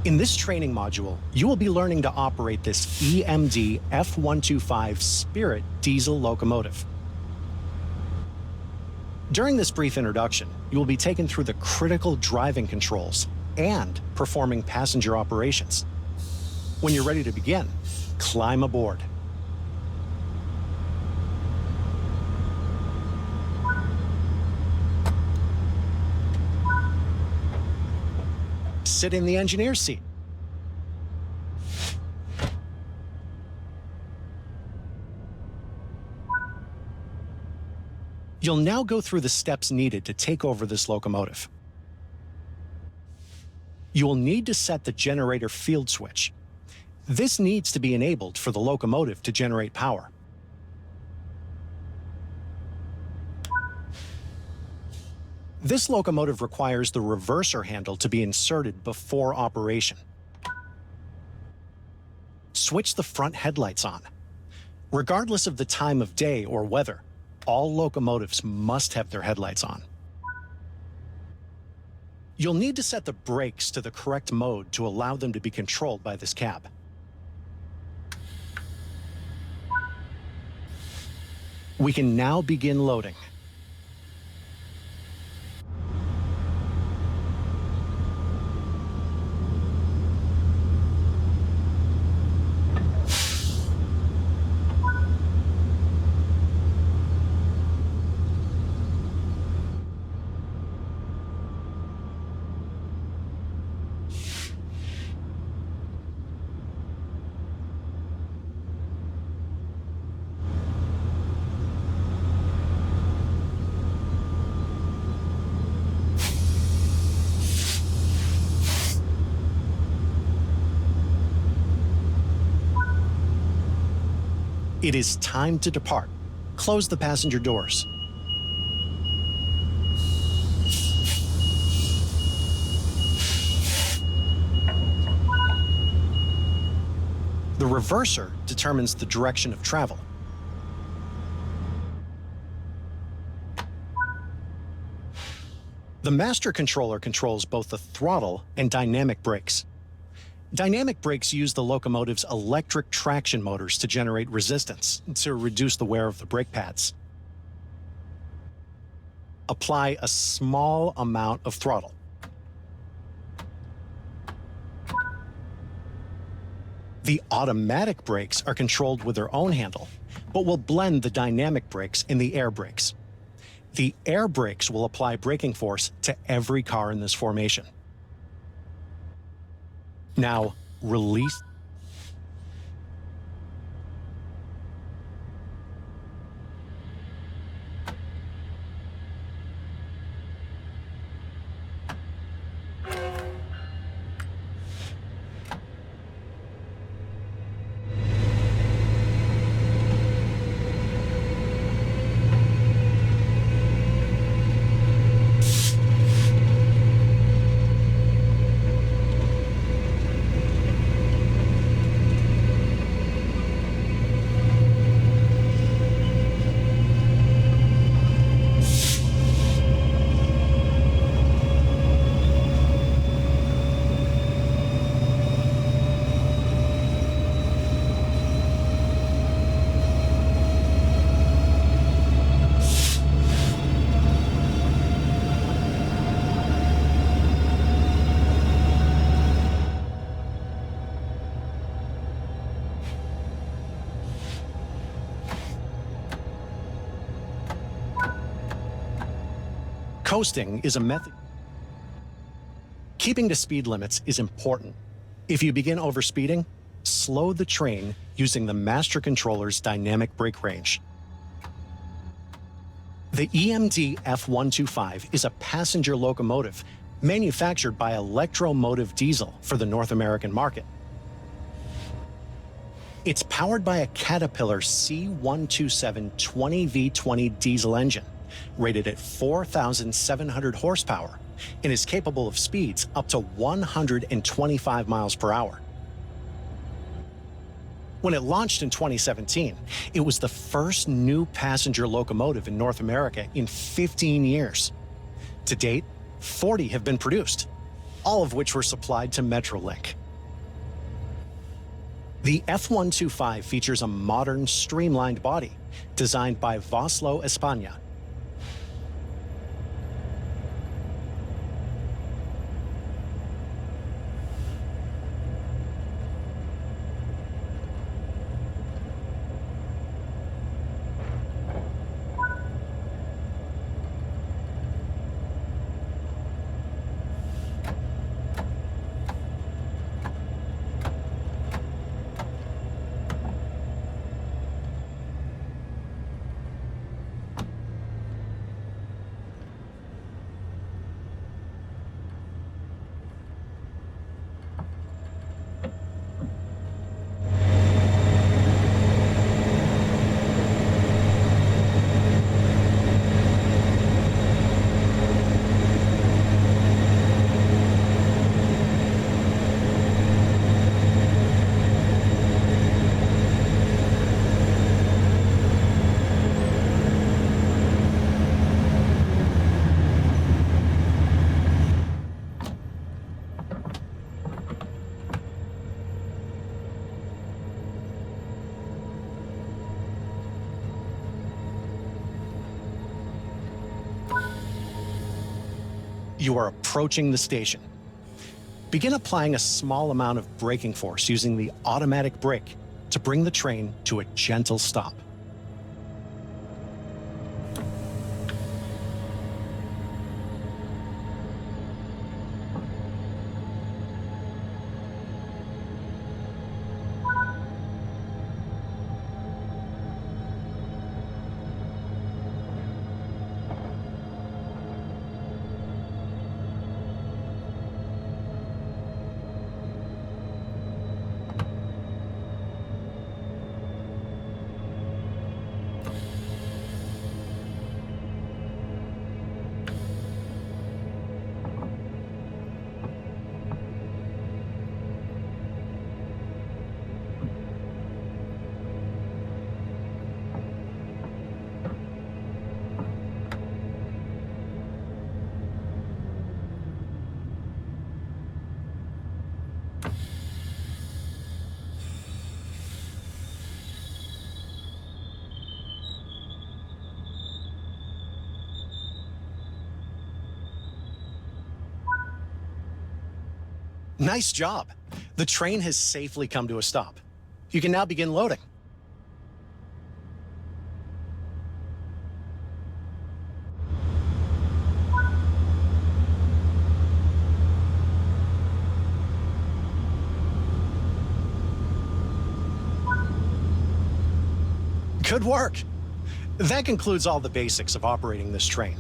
In this training module, you will be learning to operate this EMD F125 Spirit diesel locomotive. During this brief introduction, you will be taken through the critical driving controls and performing passenger operations. When you're ready to begin, climb aboard. Sit in the engineer's seat. You'll now go through the steps needed to take over this locomotive. You will need to set the generator field switch. This needs to be enabled for the locomotive to generate power. This locomotive requires the reverser handle to be inserted before operation. Switch the front headlights on. Regardless of the time of day or weather, all locomotives must have their headlights on. You'll need to set the brakes to the correct mode to allow them to be controlled by this cab. We can now begin loading. It is time to depart. Close the passenger doors. The reverser determines the direction of travel. The master controller controls both the throttle and dynamic brakes. Dynamic brakes use the locomotive's electric traction motors to generate resistance to reduce the wear of the brake pads. Apply a small amount of throttle. The automatic brakes are controlled with their own handle, but will blend the dynamic brakes and the air brakes. The air brakes will apply braking force to every car in this formation. Now, release. Coasting is a method. Keeping to speed limits is important. If you begin overspeeding, slow the train using the master controller's dynamic brake range. The EMD F125 is a passenger locomotive manufactured by Electromotive Diesel for the North American market. It's powered by a Caterpillar C127 20V20 diesel engine, rated at 4,700 horsepower, and is capable of speeds up to 125 miles per hour. When it launched in 2017, it was the first new passenger locomotive in North America in 15 years. To date, 40 have been produced. all of which were supplied to Metrolink. The F125 features a modern, streamlined body designed by Vossloh España. You are approaching the station. Begin applying a small amount of braking force using the automatic brake to bring the train to a gentle stop. Nice job. The train has safely come to a stop. You can now begin loading. Good work. That concludes all the basics of operating this train.